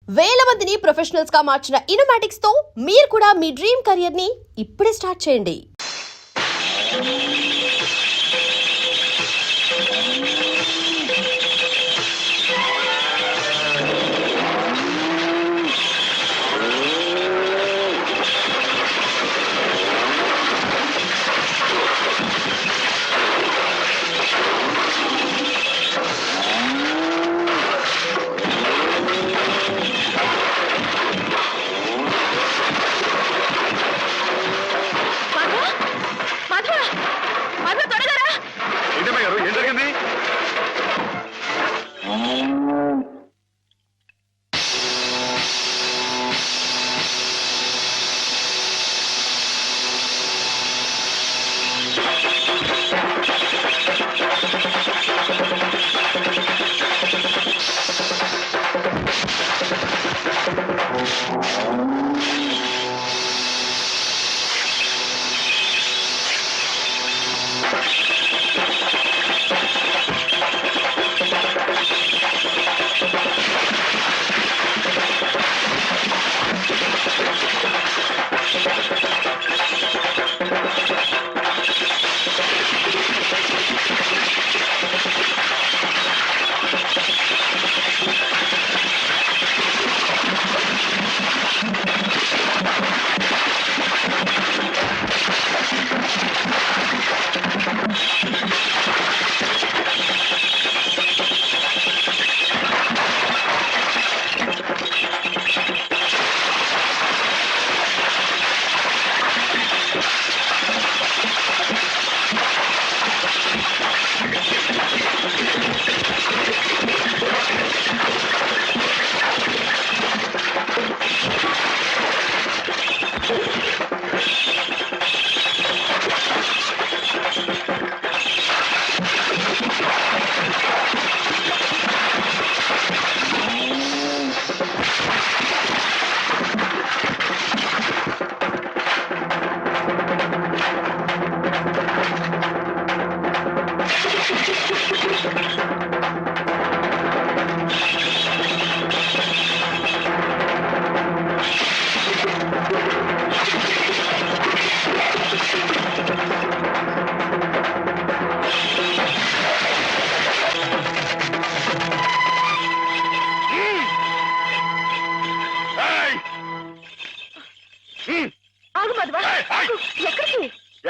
వేల మందిని ప్రొఫెషనల్స్ గా మార్చిన ఇనోమాటిక్స్ తో మీరు కూడా మీ డ్రీమ్ కెరియర్ ని ఇప్పుడే స్టార్ట్ చేయండి.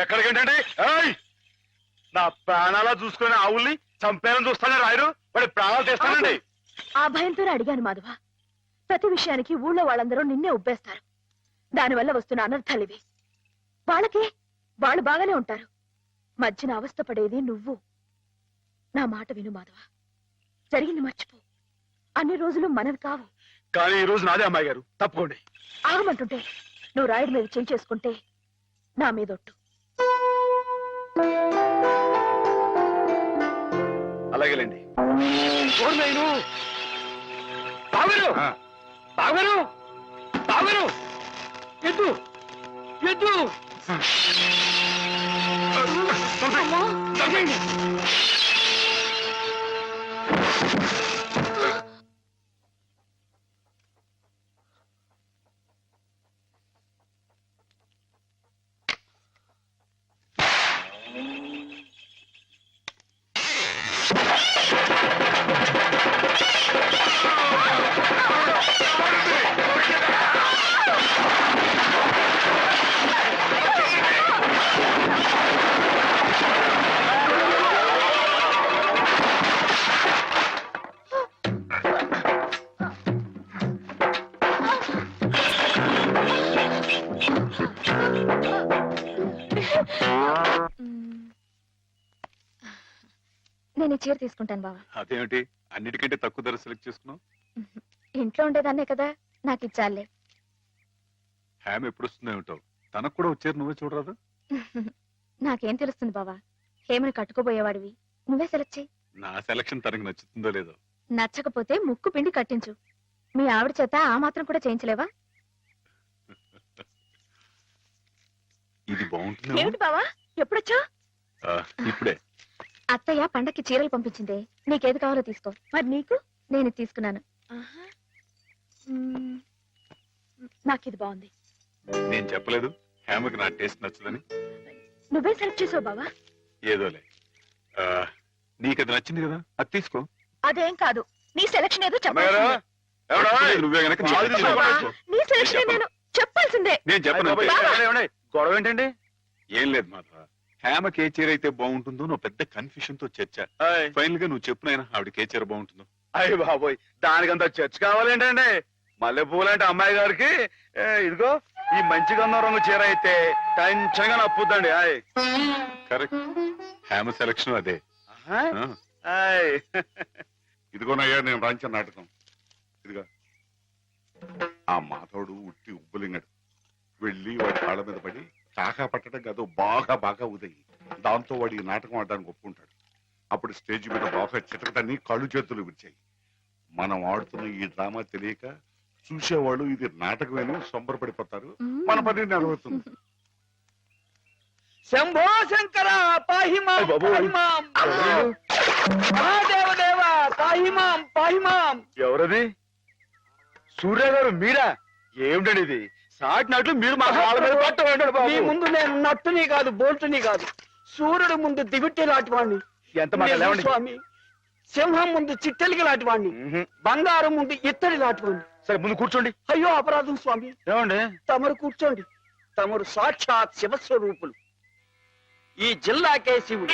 ఎక్కడికేంటండి? నా ప్రాణాలా చూసుకునే ఆవుల్ని చంపేయాలని చూస్తానే రాయరు వాడి ప్రాణాలు తీస్తానండి. ఆ భయంతోనే అడిగాను మాధవ. ప్రతి విషయానికి ఊళ్ళో వాళ్ళందరూ నిన్నే ఉబ్బేస్తారు. దానివల్ల వస్తున్న అనర్థాలివి. వాళ్ళకి వాళ్ళు బాగానే ఉంటారు. మధ్యన అవస్థ పడేది నువ్వు. నా మాట విను మాధవ. జరిగింది మర్చిపో. అన్ని రోజులు మనవి కావు. కానీ ఈ రోజు నాదే అమ్మాయి గారు, తప్పుకోండి. ఆగమంటుంటే నువ్వు రాయుడి మీద చేయి చేసుకుంటే నా మీదొట్టు. అలాగేలేండి. ఎద్దు ఎద్దు నేను చీర తీసుకుంటాను బావా. అదేమిటి అన్నిటికంటే తక్కువ ధర సెలెక్ట్ చేసుకున్నావు? ఇంట్లో ఉండేదాన్నే కదా, నాకు ఇచ్చాలే. హ్యామ్ ఎప్పుడు వస్తుందో ఏమిటో, తనకు కూడా వచ్చారు, నువ్వే చూడరాదు. నాకేం తెలుస్తుంది బావా, హేమని కట్టుకోబోయేవాడివి, నువ్వే సెలెక్ట్ చేయి. నా సెలక్షన్ తనకు నచ్చుతుందో లేదో. నచ్చకపోతే ముక్కు పిండి కట్టించు. మీ ఆవిడ చేత ఆ మాత్రం కూడా చేయించలేవా? ఇది బాగుంటుంది. ఏమిటి బావా ఎప్పుడొచ్చా? ఇప్పుడే. అత్తయ్య పండక్కి చీరలు పంపించిందే, నీకేది కావాలో తీసుకో. మరి నీకు? నేను తీసుకున్నాను. నాకు ఇది బాగుంది. నేను చెప్పలేదు హేమకి నా టేస్ట్ నచ్చదని. నువ్వే సెలెక్ట్ చేసావు బావా. ఏదోలే, నీకు అది నచ్చింది కదా, అది తీసుకో. అదేం కాదు, నీ సెలెక్షన్ ఏదో అమ్మాయిగారు, చెప్పాల్సిందే. ఎవడో? నువ్వే గనక నీ బాగా నచ్చింది బావా, తీసుకో. నీ సెలెక్షన్ నేను చెప్పాల్సిందే. నేను చెప్పను అంతే. ఏమండి, గొడవ ఏంటండి? ఏం లేదు మాధవ, హేమకి ఏ చీర అయితే బాగుంటుందో నువ్వు పెద్ద కన్ఫ్యూషన్ తో చర్చ. ఆయ్. ఫైనల్ గా నువ్వు చెప్పునైనా ఆవిడకి ఏ చీర బాగుంటుందో. అయ్య బాబోయ్, దానికంత చర్చ కావాలేంటండి? మల్లెపూలు అంటే అమ్మాయి గారికి ఇదిగో ఈ మంచి గంధం రంగు చీర అయితే టెన్షన్ గా నప్పుద్దండి. ఆయ్. కరెక్ట్, హేమ సెలక్షన్ అదే. ఆహా. ఆ. ఆయ్. ఇదిగోనయ్యా నేను రాంచిన నాటకం. ఇదిగా ఆ మాధవుడు ఉట్టి ఉబ్బులింగడు. వెళ్ళి వాడి కాళ్ళ మీద పడి కాకా పట్టడం కాదు, బాగా బాగా ఉదయి. దాంతో వాడి ఈ నాటకం ఆడడానికి ఒప్పుకుంటాడు. అప్పుడు స్టేజ్ మీద బాగా చిటకటాన్ని కాళ్ళు చేతులు విరిచాయి. మనం ఆడుతున్న ఈ డ్రామా తెలియక చూసేవాళ్ళు ఇది నాటకమేనో సంబరపడిపోతారు. మన పని నెరవేరుతుంది. శంభో శంకర పాహిమాం అయ్ బాబోయ్. పాహిమాం మహాదేవదేవ పాహిమాం పాహిమాం. ఎవరది? సూర్య గారు మీరా? ఏమిటండి ఇది? సాటి నాట్లు మీరు మా కాళ్ళ మీద పట్టండి బాబు. మీ ముందు నేను నట్టుని కాదు బోల్టుని కాదు, సూర్యుడు ముందు దిగుట్టి లాంటివాణ్ణి. ఎంత మాట లేవండి. స్వామి, సింహం ముందు చిట్టెలికి లాంటివాణ్ణి, మ్హూ. బంగారం ముందు ఇత్తడి లాంటివాణ్ణి. సరే ముందు కూర్చోండి. అయ్యో అపరాధం స్వామి, ఏమండి? తమరు కూర్చోండి. తమరు సాక్షాత్ శివస్వరూపులు. ఈ జిల్లాకే శివుడు,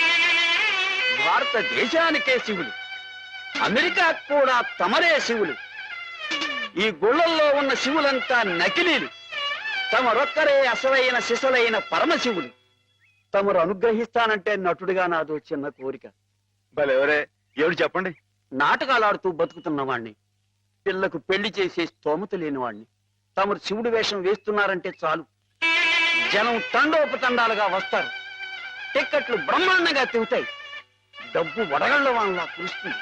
భారతదేశానికే శివుడు, అమెరికా కూడా తమరే శివులు. ఈ గుళ్ళల్లో ఉన్న శివులంతా నకిలీలు, తమరొక్కరే అసలైన సిసలైన పరమశివులు. తమరు అనుగ్రహిస్తానంటే నటుడిగా నాదో చిన్న కోరిక. భలే ఎవరే, ఏమిటి చెప్పండి. నాటకాలాడుతూ బతుకుతున్నవాణ్ణి, పిల్లకు పెళ్లి చేసే స్తోమత లేనివాణ్ణి. తమరు శివుడి వేషం వేస్తున్నారంటే చాలు, జనం తండోపతండాలుగా వస్తారు. టిక్కెట్లు బ్రహ్మాండంగా తిరుగుతాయి. డబ్బు వడగళ్ల వాళ్ళ కురుస్తుంది.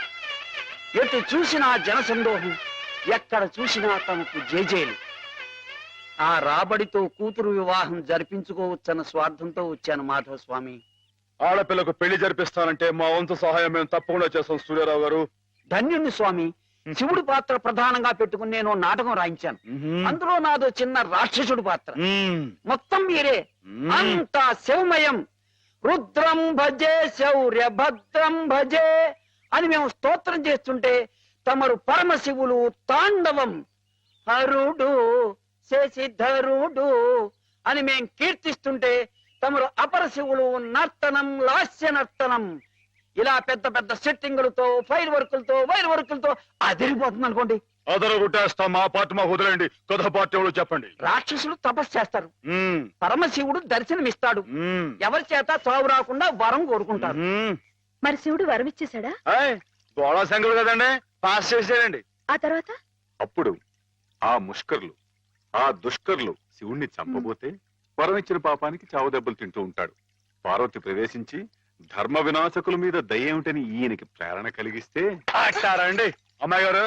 ఎటు చూసినా జనసందోహం, ఎక్కడ చూసినా తమకు జేజేలు. ఆ రాబడితో కూతురు వివాహం జరిపించుకోవచ్చన్న స్వార్థంతో వచ్చాను మాధవ స్వామి. ఆడపిల్లకు పెళ్లి జరిపిస్తానంటే మా వంతు సహాయం మేము తప్పకుండా చేస్తాం సూర్యారావు గారు. ధన్యుణ్ణి స్వామి. శివుడి పాత్ర ప్రధానంగా పెట్టుకుని నేను నాటకం రాయించాను. అందులో నాదో చిన్న రాక్షసుడి పాత్ర. మొత్తం మీరే, అంతా శివమయం. రుద్రం భజే శౌర్య భద్రం భజే అని మేము స్తోత్రం చేస్తుంటే తమరు పరమశివులు తాండవం. హరుడు శశిధరుడు అని మేం కీర్తిస్తుంటే తమరు అపరశివులు నర్తనం లాస్య నర్తనం. ఇలా పెద్ద పెద్ద సెట్టింగులతో ఫైర్ వర్కులతో వైర్ వర్కులతో అదిరిపోతుంది అనుకోండి. అదర కొట్టేస్తాం, మా పార్టీ మాకు వదిలేండి. కథ పార్టీ ఎవరు చెప్పండి. రాక్షసులు తపస్సు చేస్తారు, పరమశివుడు దర్శనమిస్తాడు. ఎవరి చేత చావు రాకుండా వరం కోరుకుంటారు. మరి శివుడు వరం ఇచ్చేశాడా? గోళా శంకరు కదండి, పాస్ చేసేయండి. ఆ తర్వాత అప్పుడు ఆ ముష్కర్లు, ఆ దుష్కర్లు శివుణ్ణి చంపబోతే వరం ఇచ్చిన పాపానికి చావు దెబ్బలు తింటూ ఉంటాడు. పార్వతి ప్రవేశించి ధర్మ వినాశకుల మీద దయ్యేమిటని ఈయనకి ప్రేరణ కలిగిస్తే అండి అమ్మాయి గారు,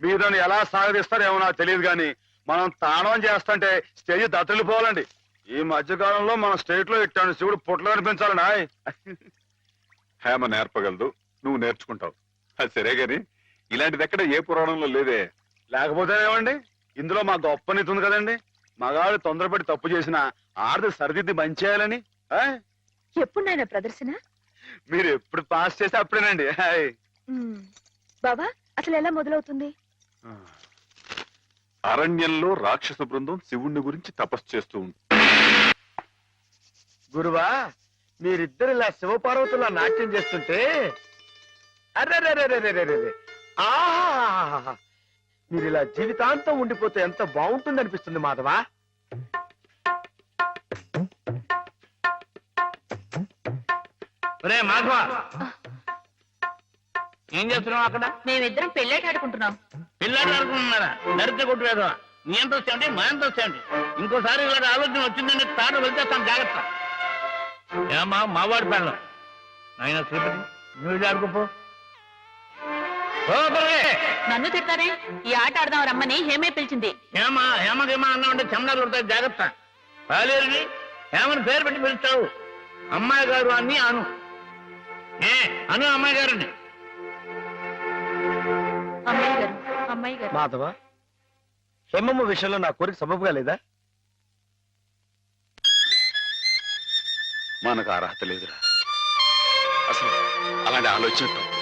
మీరు దాన్ని ఎలా సాగదీస్తారేమో నాకు తెలియదు కానీ మనం తాణం చేస్తుంటే స్టేజ్ దత్తలిపోవాలండి. ఈ మధ్యకాలంలో మన స్టేట్ లో ఇట్టాను శివుడు పుట్లు కనిపించాలండి. హేమ నేర్పగలదు, నువ్వు నేర్చుకుంటావు. అది సరే గాని ఇలాంటిది ఎక్కడ ఏ పురాణంలో లేదే. లేకపోతే ఏమండి, ఇందులో మా గొప్ప నీతి ఉంది కదండి. మగాడు తొందరపడి తప్పు చేసిన ఆడది సరిదిద్ది మంచేయాలని. ఎప్పుడు నాయన ప్రదర్శన? మీరు ఎప్పుడు పాస్ చేస్తే అప్పుడేనండి. బాబా, అసలు ఎలా మొదలవుతుంది? అరణ్యంలో రాక్షస బృందం శివుణ్ణి గురించి తపస్సు చేస్తూ ఉంటుంది. గురువా, మీరిద్దరు ఇలా శివపార్వతులా నాట్యం చేస్తుంటే అర్రే ఆహా, మీరు ఇలా జీవితాంతం ఉండిపోతే ఎంత బాగుంటుంది అనిపిస్తుంది మాధవా. మాధవ, ఏం చేస్తున్నావు అక్కడ? మేమిద్దరం పెళ్ళేట ఆడుకుంటున్నాం. పిల్లలు ఆడుకుంటున్నారా? నరిత కొట్టు వేదవా. నీ ఎంత వస్తాయండి, మా ఎంత వస్తాయండి. ఇంకోసారి ఇలాంటి ఆలోచన వచ్చిందంటే తాట వెళ్తేస్తాను, జాగ్రత్త. ఏమా మావాడి పిల్లలు ఆయన శ్రీపతి, నువ్వు ఆడుకోపో. నన్ను తిడతారే? ఈ ఆట ఆడదాం రమ్మని హేమే పిలిచింది. ఏమా హేమకేమా అన్నా ఉంటే చెమడాలు కొడతాయి, జాగ్రత్త. పాలేరుని హేమని పేరు పెట్టి పిలుస్తావు. అమ్మాయి గారు అని అను. అను అమ్మాయి గారిని. అమ్మాయి గారు, అమ్మాయి గారు. మాధవ, హేమమ్మ విషయంలో నా కోరిక సబబుగా లేదా? మనకు అర్హత లేదురా. అసలు అలాంటి ఆలోచన తప్పు.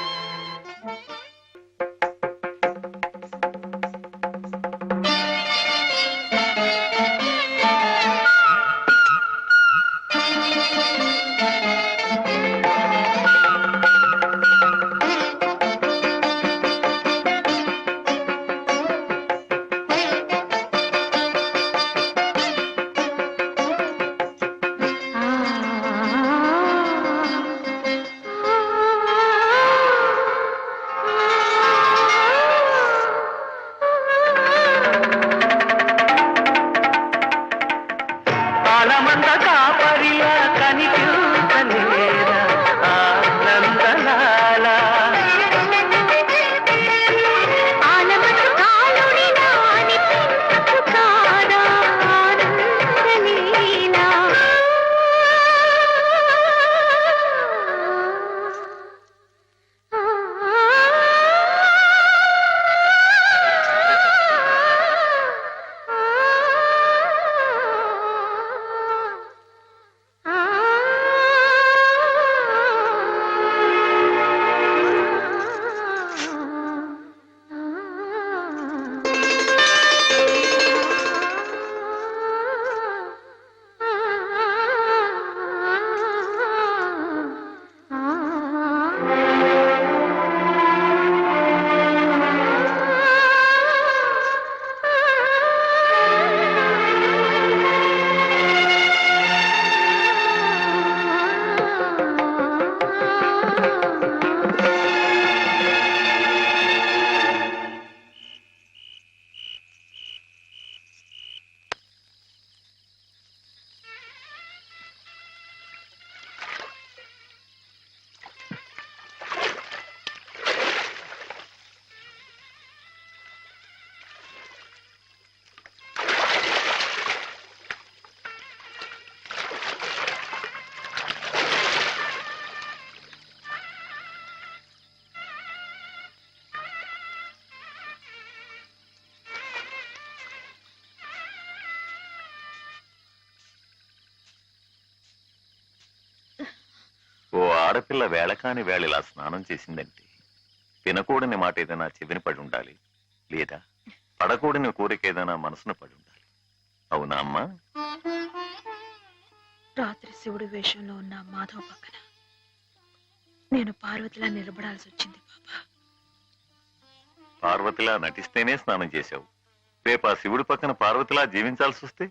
ఆడపిల్ల వేళకాని వేళ ఇలా స్నానం చేసిందంటే తినకూడని మాట ఏదైనా చెవిని పడి ఉండాలి, లేదా పడకూడని కోరిక ఏదైనా మనసును పడి ఉండాలి. అవునా అమ్మా? రాత్రి శివుడి వేషంలో ఉన్న మాధవ పక్కన నేను పార్వతిలా నిలబడాల్సి వచ్చింది బాబా. పార్వతిలా నటిస్తేనే స్నానం చేశావు. రేపు ఆ శివుడి పక్కన పార్వతిలా జీవించాల్సి వస్తే?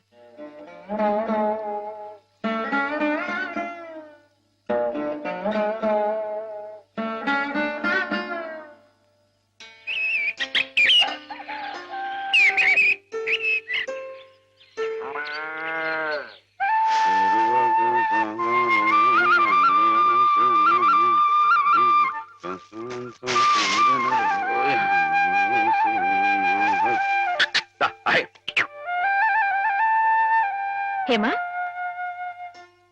హేమా,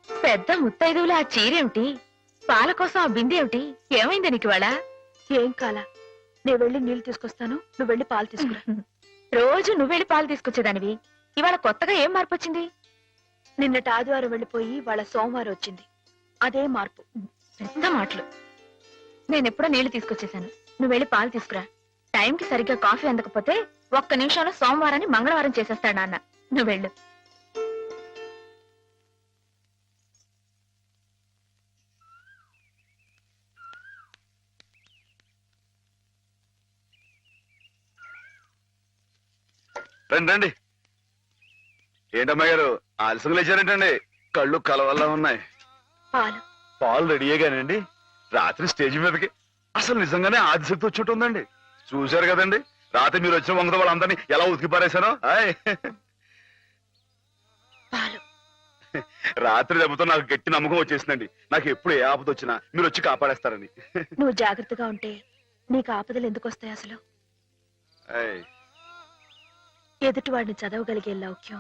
పెద్ద ముత్తైదువులు ఆ చీరేమిటి? పాల కోసం ఆ బిందె ఏమిటి? ఏమైంది నీకు ఇవాళ? ఏం కాలా, నేను వెళ్ళి నీళ్లు తీసుకొస్తాను, నువ్వు వెళ్ళి పాలు తీసుకురా. రోజు నువ్వు వెళ్ళి పాలు తీసుకొచ్చేదానివి, ఇవాళ కొత్తగా ఏం మార్పు వచ్చింది? నిన్నటి ఆదివారం వెళ్ళిపోయి వాళ్ళ సోమవారం వచ్చింది, అదే మార్పు. పెద్ద మాటలు. నేనెప్పుడో నీళ్లు తీసుకొచ్చేసాను, నువ్వు వెళ్ళి పాలు తీసుకురా. టైంకి సరిగ్గా కాఫీ అందకపోతే ఒక్క నిమిషంలో సోమవారాన్ని మంగళవారం చేసేస్తాడు నాన్న. నువ్వు వెళ్ళు. రండి రండి. ఏంటమ్మా గారు ఆలస్యం లేచారేంటండి? కళ్ళు కలవల్లా ఉన్నాయి. పాలు పాలు రెడీయేగానండి. రాత్రి స్టేజ్ మీదకి అసలు నిజంగానే ఆదిశక్తి వచ్చి ఉందండి. చూశారు కదండి రాత్రి మీరు వచ్చిన వంగతో వాళ్ళందరినీ ఎలా ఉతికి పారేశానో. పాలు రాత్రి దెబ్బతో నాకు గట్టి నమ్మకం వచ్చేసిందండి. నాకు ఎప్పుడు ఏ ఆపద వచ్చినా మీరు వచ్చి కాపాడేస్తారని. నువ్వు జాగ్రత్తగా ఉంటే నీకు ఆపదలు ఎందుకు వస్తాయి? అసలు ఎదుటివాడిని చదవగలిగే లౌక్యం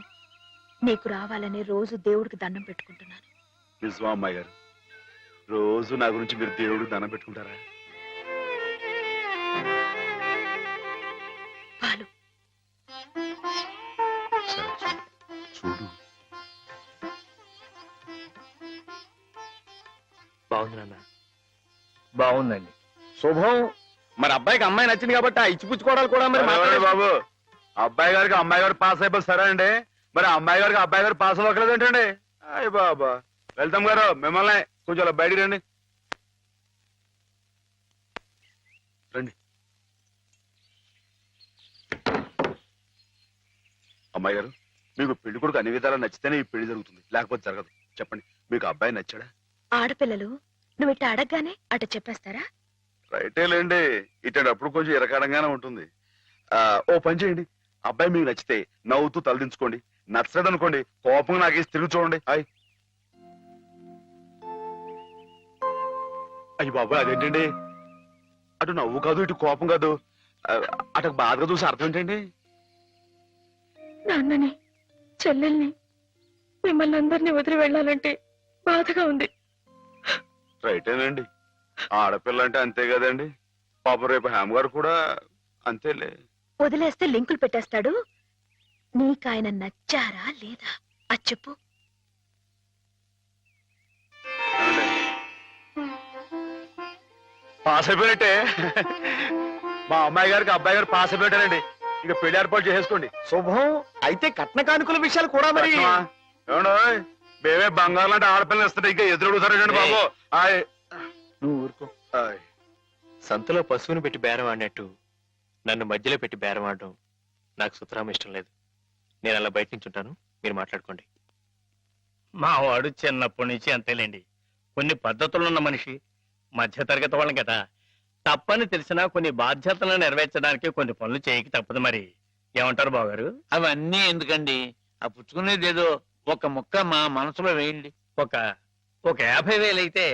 నీకు రావాలని రోజు దేవుడికి దండం పెట్టుకుంటున్నాను. నిజమా అమ్మాయి గారు? రోజు నా గురించి మీరు దేవుడికి దండం పెట్టుకుంటారా? పాలు చూడు. బాగుంది నాన్న, బాగుందండి. శుభం. మరి అబ్బాయికి అమ్మాయి నచ్చింది కాబట్టి ఆ ఇచ్చిపుచ్చుకోవడాలు కూడా మరి ఎవరండి మాట్లాడే- బాబు, అబ్బాయి గారికి అమ్మాయి గారు పాస్ అయిపోయి సరే అండి, మరి అమ్మాయి గారికి అబ్బాయి గారు పాస్ అవ్వకలేదు ఏంటండి? అయ్య బాబా, వెళ్తాం గారు మిమ్మల్ని కొంచెం అలా బయటికి రండి. రండి. అమ్మాయి గారు, మీకు పెళ్లి కొడుకు అన్ని విధాలా నచ్చితేనే ఈ పెళ్లి జరుగుతుంది, లేకపోతే జరగదు. చెప్పండి, మీకు అబ్బాయి నచ్చాడా? ఆడపిల్లలు నువ్వు ఇట్ట అడగగానే అట చెప్పేస్తారా? రైటే లేండి, ఇటప్పుడు కొంచెం ఇరకాడంగానే ఉంటుంది. ఓ పని చేయండి, అబ్బాయి మీకు నచ్చితే నవ్వుతూ తలదించుకోండి, నచ్చలేదు అనుకోండి కోపంగా నాకేసి తిరిగి చూడండి. అయ్యి బాబు, అదేంటండి? అటు నవ్వు కాదు, ఇటు కోపం కాదు, అటు బాధగా చూసి అర్థం ఏంటండి? నాన్నని, చెల్లెల్ని, మిమ్మల్ని అందరినీ వదిలి వెళ్ళాలంటే బాధగా ఉంది. రైటేనండి, ఆడపిల్ల అంటే అంతే కదండి. పాపం రేపు హేమ గారు కూడా అంతేలే. వదిలేస్తే లింకులు పెట్టేస్తాడు. నీకాయన నచ్చారా లేదా అది చెప్పు. ఏమండి? పాస్ అయిపోయినట్టే. మా అమ్మాయి గారికి అబ్బాయి గారు పాస్ అయిపోయారండి. ఇక పెళ్లి ఏర్పాటు చేసేసుకోండి. శుభం. అయితే కట్న కానుకల విషయాలు కూడా మరి ఏమండి, మేమే బంగారం లాంటి ఆడపిల్లలు ఇస్తుంటే ఇంకా ఎదురడుగుతారండి బాబు. నువ్వు ఊరుకో. సంతలో పశువుని పెట్టి బేరం ఆడినట్టు నన్ను మధ్యలో పెట్టి బేరం ఆడడం నాకు సుతరాం ఇష్టం లేదు. నేను అలా బయట నుంచి ఉంటాను, మీరు మాట్లాడుకోండి. మా వాడు చిన్నప్పటి నుంచి అంతేలేండి. కొన్ని పద్ధతులున్న మనిషి, మధ్యతరగతి వాళ్ళం కదా. తప్పని తెలిసినా కొన్ని బాధ్యతలను నెరవేర్చడానికి కొన్ని పనులు చేయక తప్పదు. మరి ఏమంటారు బావగారు? అవన్నీ ఎందుకండి, ఆ పుచ్చుకునేది ఏదో ఒక ముక్క మా మనసులో వేయండి. ఒక 50,000 అయితే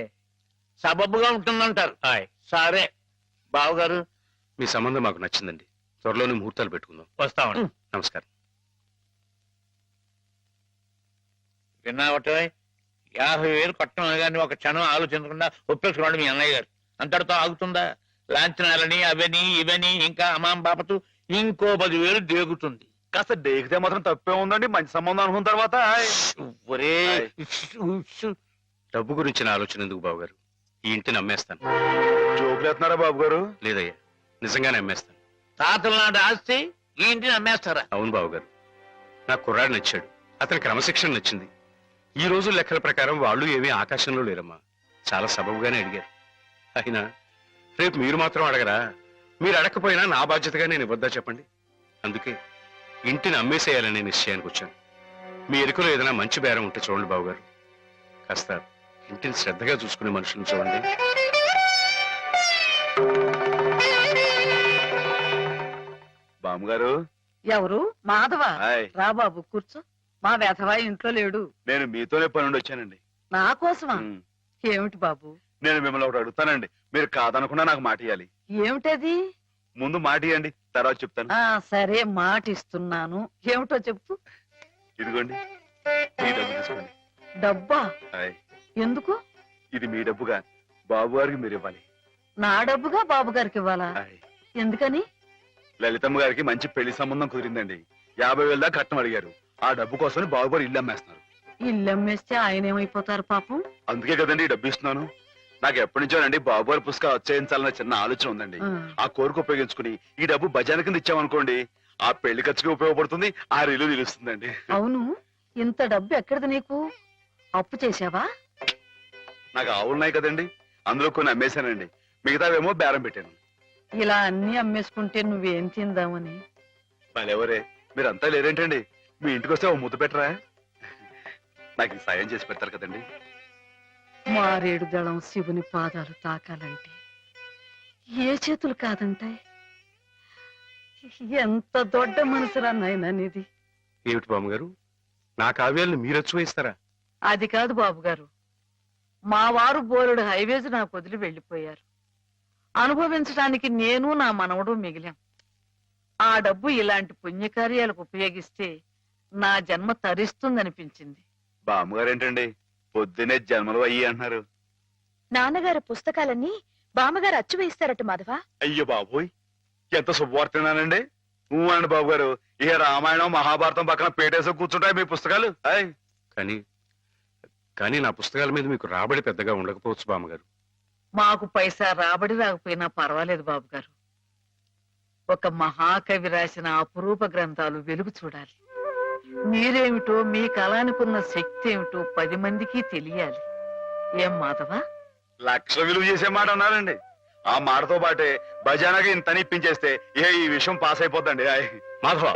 సబబుగా ఉంటుందంటారు. హాయ్, సరే బావగారు, మీ సంబంధం మాకు నచ్చిందండి. త్వరలోనే ముహూర్తాలు పెట్టుకుందాం. వస్తామండి. నమస్కారం. విన్నావట, 50,000 కట్టడం కానీ ఒక క్షణం ఆలోచించకుండా ఒప్పేసుకున్నాడు మీ అన్నయ్య గారు. అంతటితో ఆగుతుందా? లాంఛనాలని అవని ఇవని ఇంకా అమాం బాపతు ఇంకో 10,000 దేగుతుంది. కాస్త డేకితే మాత్రం తప్పే ఉందండి, మంచి సంబంధం అనుకున్న తర్వాత. ఒరే డబ్బు గురించి నా ఆలోచన ఎందుకు బావగారు? ఈ ఇంటిని అమ్మేస్తాను. జోకులేస్తున్నారా బాబు గారు? లేదయ్యా, నిజంగానే అమ్మేస్తాను. తాతల నాటి ఆస్తి ఈ ఇంటిని అమ్మేస్తారా? అవును బావగారు, నాకు కుర్రాడు నచ్చాడు, అతని క్రమశిక్షణ నచ్చింది. ఈ రోజు లెక్కల ప్రకారం వాళ్ళు ఏమీ ఆకాశంలో లేరమ్మా, చాలా సబబుగానే అడిగారు. అయినా రేపు మీరు మాత్రం అడగరా? మీరు అడగకపోయినా నా బాధ్యతగా నేను ఇవ్వద్దా చెప్పండి? అందుకే ఇంటిని అమ్మేసేయాలనే నిశ్చయానికి వచ్చాను. మీ ఎరుకలో ఏదైనా మంచి బేరం ఉంటే చూడండి బావగారు. కాస్త ఇంటిని శ్రద్ధగా చూసుకునే మనుషులను చూడండి. బామ్మగారు. ఎవరు? మాధవ. హాయ్. రా బాబు కూర్చో. మా వెధవా ఇంట్లో లేడు. నేను మీతోనే పని నుండి వచ్చానండి. నా కోసమా? ఉమ్. ఏమిటి బాబు? నేను మిమ్మల్ని ఒకటి అడుగుతానండి, మీరు కాదనకుండా నాకు మాట ఇవ్వాలి. ఏమిటది? ముందు మాట ఇవ్వండి, తర్వాత చెప్తాను. సరే, మాట ఇస్తున్నాను. ఏమిటో చెప్పు. ఇదిగోండి, ఈ డబ్బు తీసుకోండి. డబ్బా? హాయ్. ఎందుకు? ఇది మీ డబ్బుగా బాబు గారికి మీరు ఇవ్వాలి. నా డబ్బుగా బాబు గారికి ఇవ్వాలా? హాయ్. ఎందుకని? లలితమ్మ గారికి మంచి పెళ్లి సంబంధం కుదిరిందండి. 50,000 దాకా కట్నం అడిగారు. ఆ డబ్బు కోసం బాబు గారు ఇల్లు అమ్మేస్తున్నారు. ఇల్లు అమ్మేస్తే ఆయన ఏమైపోతారు పాపం? అందుకే కదండి ఈ డబ్బు ఇస్తున్నాను. నాకు ఎప్పటి నుంచోనండి బాబు గారి పుస్తకం వచ్చేయించాలన్న చిన్న ఆలోచన ఉందండి. ఆ కోరిక ఉపయోగించుకుని ఈ డబ్బు బజార్ కింద ఇచ్చామనుకోండి, ఆ పెళ్లి ఖర్చుకి ఉపయోగపడుతుంది, ఆ ఇల్లు నిలుస్తుందండి. అవును, ఇంత డబ్బు ఎక్కడిది నీకు? అప్పు చేశావా? నాకు ఆవులున్నాయి కదండి, అందులో కొన్ని అమ్మేశానండి, మిగతావేమో బేరం పెట్టాను. ఇలా అన్ని అమ్మేసుకుంటే నువ్వేం తిందామని? మళ్ళెవరే, మీరంతా లేరేంటండి? మీ ఇంటికి వస్తే ఓ ముద్దు పెట్టరా? నాకు ఈ సాయం చేసి పెడతారు కదండి. మారేడు దళం శివుని పాదాలు తాకాలంటే ఏ చేతులు కాదంటాయి? ఎంత దొడ్డ మనసురా నాయనా నీది. ఏమిటి బామ్మగారు, నా కావ్యాలను మీరు వచ్చి అది కాదు బాబు గారు, మా వారు బోలుడు హైవేస్ నాకు వదిలి వెళ్ళిపోయారు. అనుభవించడానికి నేను నా మనవడు మిగిలాం. ఆ డబ్బు ఇలాంటి పుణ్యకార్యాలకు ఉపయోగిస్తే నా జన్మ తరిస్తుందనిపించింది. బామ్మగారేంటండి పొద్దునే జన్మలు అయ్యి అంటున్నారు? నాన్నగారు పుస్తకాలన్నీ బామ్మగారు అచ్చు వేయిస్తారట మాధవ. అయ్యో బాబోయ్, ఎంత శుభవార్తనానండి. అనండి బాబు గారు, ఏ రామాయణం మహాభారతం పక్కన పేటేసి కూర్చుంటాయి మీ పుస్తకాలు. కానీ కానీ నా పుస్తకాల మీద మీకు రాబడి పెద్దగా ఉండకపోవచ్చు బామ్మగారు. మాకు పైసా రాబడి రాకపోయినా పర్వాలేదు బాబు గారు. ఒక మహాకవి రాసిన అపురూప గ్రంథాలు వెలుగు చూడాలి. మీరేమిటో మీ కళానికున్న శక్తి ఏమిటో 10 మందికి తెలియాలి. ఏం మాధవా? లక్ష విలువ చేసే మాట అన్నారండి. ఆ మాటతో పాటే భజానగా ఇంతని ఇప్పించేస్తే ఈ విషయం పాస్ అయిపోద్దండి. మాధవ,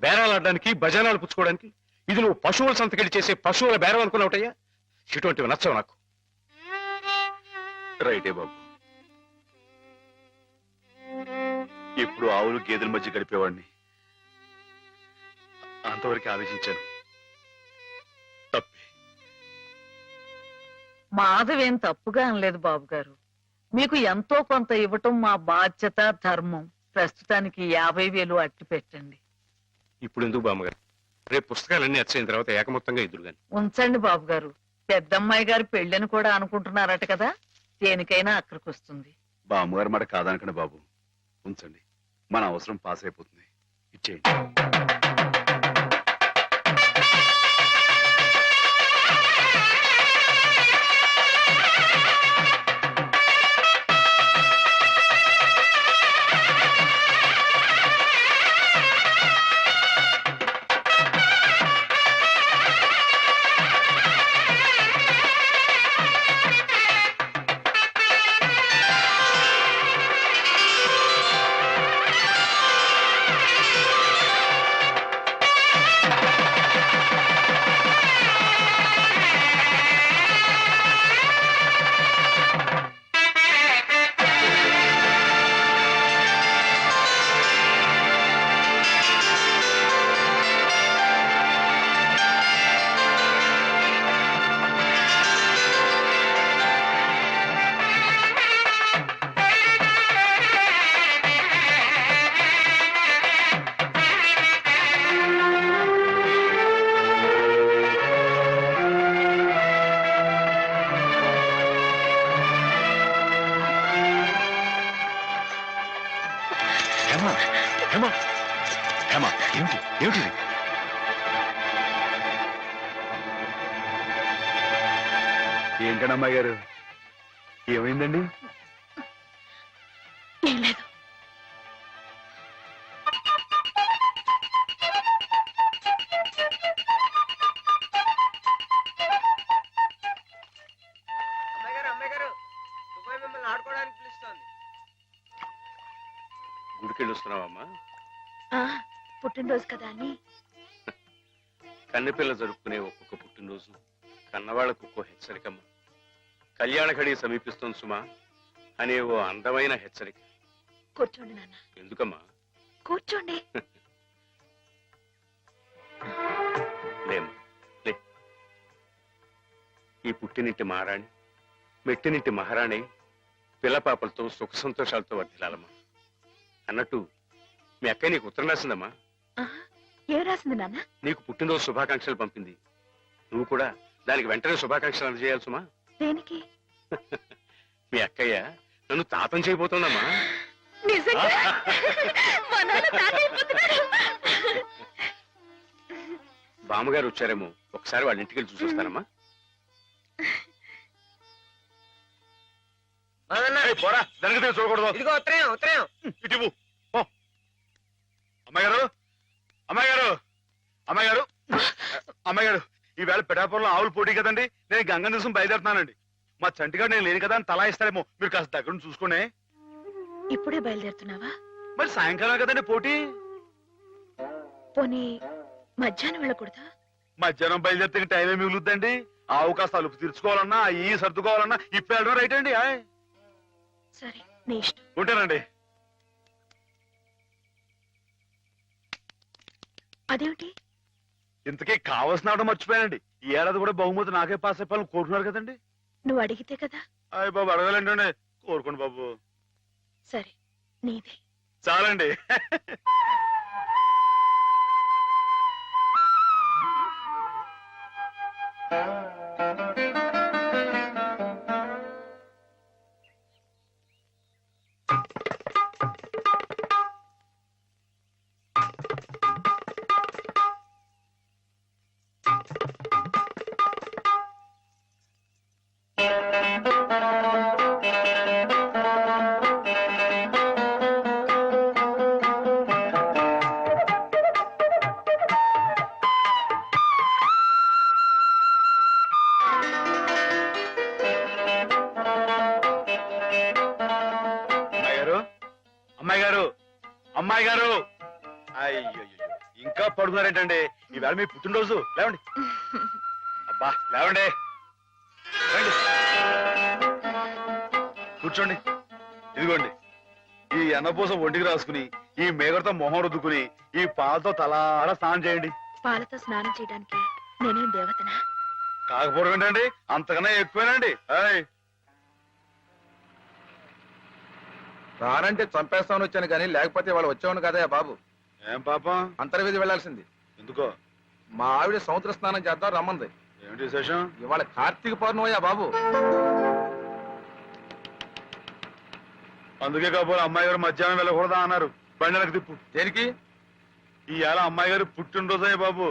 బేరాలు ఆడడానికి భజనాలు పుచ్చుకోవడానికి ఇది నువ్వు పశువుల సంతకెళ్ళి చేసే పశువుల బేరం అనుకున్నావుటయ్యా. ఇటువంటివి నచ్చవు నాకు. రైటే బాబు. ఇప్పుడు ఆవులు గేదెల మధ్య గడిపేవాడిని. అంతవరకు ఆలోచించాను. తప్పే. మాధవేం తప్పుగా అనలేదు బాబు గారు. మీకు ఎంతో కొంత ఇవ్వటం మా బాధ్యత, ధర్మం. ప్రస్తుతానికి 50,000 అట్టి పెట్టండి. ఇప్పుడు ఎందుకు బామ్మగారు? రేపు పుస్తకాలన్నీ వచ్చేసిన తర్వాత ఏకమొత్తంగా ఎదురుగాని ఉంచండి బాబు గారు. పెద్దమ్మాయి గారి పెళ్ళని కూడా అనుకుంటున్నారట కదా, దేనికైనా అక్కడికి వస్తుంది. బామ్మగారి మాట కాదనకండి బాబు. ఉంచండి, మన అవసరం పాస్ అయిపోతుంది. ఇచ్చేయండి. ఏంటండి అమ్మాయి గారు, ఏమైందండి? ఏం లేదు. గుడికెళ్ళి వస్తున్నావమ్మా? పుట్టినరోజు కదా అని. కన్నెపిల్ల జరుపుకునే ఒక్కొక్క పుట్టినరోజు కన్నవాళ్లకు ఒక్కో హెచ్చరికమ్మ. కళ్యాణ ఘడి సమీపిస్తుంది సుమా అనే ఓ అందమైన హెచ్చరిక. కూర్చోండి నాన్న. ఎందుకమ్మా? కూర్చోండి. లేమ్మా, లే. ఈ పుట్టినింటి మహారాణి, మెట్టినింటి మహారాణి పిల్లపాపలతో సుఖ సంతోషాలతో వర్ధిల్లాలమ్మా. అన్నట్టు మీ అక్కయ్య నీకు ఉత్తరం రాసిందమ్మా. ఏం రాసింది నాన్న? నీకు పుట్టినరోజు శుభాకాంక్షలు పంపింది. నువ్వు కూడా దానికి వెంటనే శుభాకాంక్షలు అందజేయాలి సుమా. దేనికి? మీ అక్కయ్య నన్ను తాతం చేయబోతుందమ్మా. నిజంగా? మా నాన్న తాత అయిపోతున్నాడు. బామ్మగారు వచ్చారేమో, ఒకసారి వాళ్ళ ఇంటికి వెళ్ళి చూసొస్తానమ్మా. పోరా, దానికి చూడకూడదు. ఇదిగో ఉత్తరం, ఉత్తరం. ఇటు అమ్మాయి గారు, అమ్మాయి గారు, అమ్మాయి గారు, అమ్మాయి గారు, ఈవేళ పిఠాపురంలో ఆవులు పోటీ కదండి. నేను గంగ దివసం బయలుదేరుతున్నానండి. మా చంటిగాడు నేను లేని కదా అని తలా ఇస్తారేమో. మీరు కాస్త దగ్గర నుంచి చూసుకోండి. ఇప్పుడే బయలుదేరుతున్నావా? మరి సాయంకాలం కదండి పోటీ. పోనీ మధ్యాహ్నం వెళ్ళకూడదా? మధ్యాహ్నం బయలుదేరితే టైం ఏమి మిగులుద్దండి. ఆవు కాస్త అలుపు తీర్చుకోవాలన్నా, ఈ సర్దుకోవాలన్నా ఇప్పుడు వెళ్ళడం రైట్ అండి. సరే, నీ ఇష్టం. ఉంటానండి. అదేమిటి? ఇంతకీ కావాల్సిన ఆవిడ మర్చిపోయానండి. ఈ ఏడాది కూడా బహుమతి నాకే పాస్ అయిపోవాలని కోరుకున్నారు కదండి. నువ్వు అడిగితే కదా. అయ్య బాబు, అడగాలండి. కోరుకోండి బాబు. సరే, నీదే. చాలండి. అమ్మాయి గారు అయ్యో ఇంకా పడుకున్నారేంటండి ఈవేళ మీ పుట్టినరోజు లేవండి అబ్బా లేవండి రండి కూర్చోండి ఇదిగోండి ఈ ఎన్నపూస ఒంటికి రాసుకుని ఈ మేగడతో మొహం రుద్దుకుని ఈ పాలతో తలారా స్నానం చేయండి పాలతో స్నానం చేయడానికి నేనేం దేవతనా? కాకపోవడం ఏంటండి అంతకన్నా ఎక్కువేనండి రానంటే చంపేస్తామని వచ్చాను కానీ లేకపోతే వాళ్ళు వచ్చేవాడు కదా బాబు. ఏం పాపం? అంతర్వేది వెళ్లాల్సింది. ఎందుకో? మా ఆవిడ సముద్ర స్నానం చేద్దాం రమ్మంది. ఏమిటి విశేషం? ఇవాళ కార్తీక పౌర్ణమయ్యా బాబు. అందుకే కాబోలు అమ్మాయి గారు మధ్యాహ్నం వెళ్ళకూడదా అన్నారు. బండి తిప్పు. దేనికి? ఈ ఏళ అమ్మాయి గారు పుట్టినరోజే బాబు.